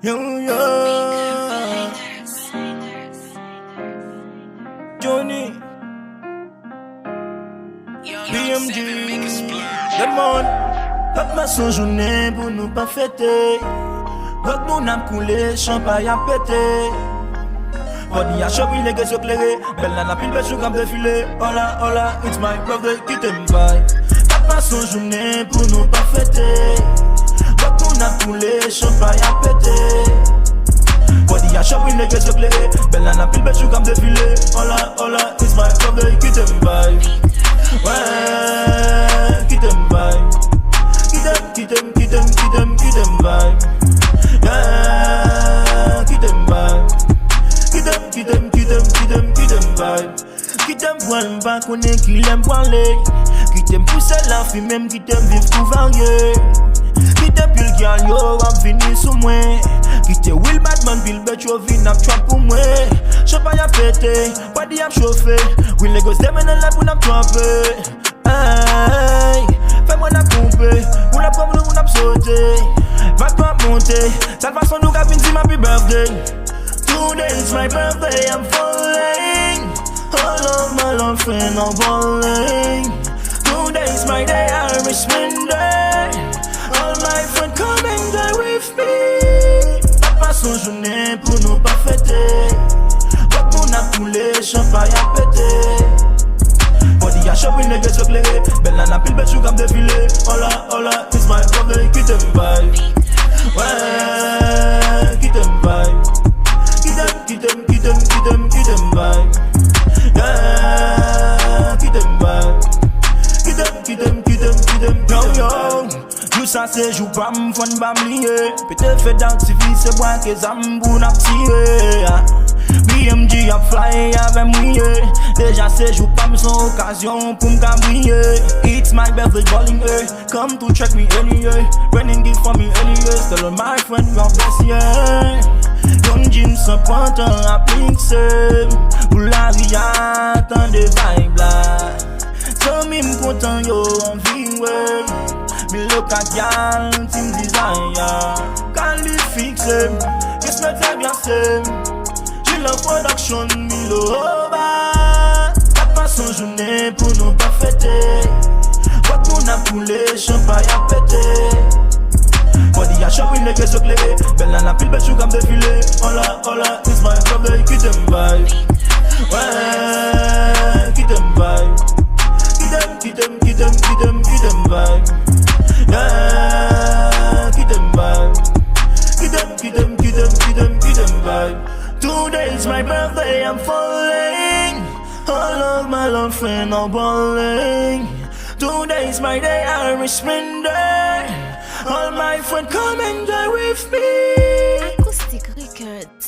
Yo, yo. Johnny. BMG. Demande. Papa son journée pour nous pas fêter. Quand nous n'avons coulé, champagne a pété. Body a chopé, les gars sont éclairés. Belle nana pile belle sous comme défilé. Hola, hola, it's my birthday, qui t'aime vibe. Papa son journée pour nous pas fêter. Quand nous n'avons coulé, champagne a pété. Body a chopé, les gars sont éclairés. Belle nana pile belle sous comme défilé. Hola, hola, it's my birthday, qui t'aime vibe. Ouais, qui t'aime vibe. Qui t'aime vibe. Yeah, qui t'aime vibe. Qui t'aime vibe. Qui t'aime voir pas connaître qui l'aime parler. Qui t'aime pousser la fille même qui t'aime vivre tout varié. Qui t'aime pile gal yo a venir sous moi. Qui t'aime Will Batman pile bet yo vin ap trap pour moi. Champagne a pété, body a chauffé. Will les gosses demande là pour n'a trapper. Hey, fais-moi la pomper. Ou la pomme ou n'a sauter. Va pas monter. Ça façon nous cap une happy birthday. Today's my birthday, I'm falling. All of my love friends are balling. Today's my day, I'm spending. All my friends come enjoy with me. Papa son journée pour nous pas fêter. Quand on a coulé, champagne a pété. Body a chopé, les gars sont éclairés. Belle nana pile belle sous comme défilé. Hola, hola, it's my birthday, qui t'aime vibe. Ouais, qui t'aime vibe. Qui t'aime vibe. Yeah, qui t'aime vibe. Yo yo. Tout ça c'est jou pas m'fon pas m'lier. Peut-être fait d'activer c'est moi que zambou n'a tiré. BMG a fly avec moi. Déjà c'est jou pas son occasion pour m'cabriller. It's my birthday calling her. Come to check me anyway. Running gift for me anyway. Tell my friend your best yeah. Young Jim se prend un appliquer. Pour la vie attend des vibes là. So m'im content yo en vie ouais. Me look at y'all team desire. Can lui fixer. Qu'est-ce que t'as bien c'est. J'ai la production me lo over. Papa son journée pour nous pas fêter. Quand on a coulé champagne a pété. Body a chopé, les gars sont éclairés. Belle nana pile belle sous comme défilé. Hola, hola, it's my birthday, qui t'aime vibe. Ouais, qui t'aime vibe. Qui t'aime vibe. Yeah, qui t'aime vibe. Qui t'aime vibe. Today's my birthday, I'm falling. All of my love friends are balling. Today's my day, I'm spending. All my friends come enjoy with me. Acoustic Records.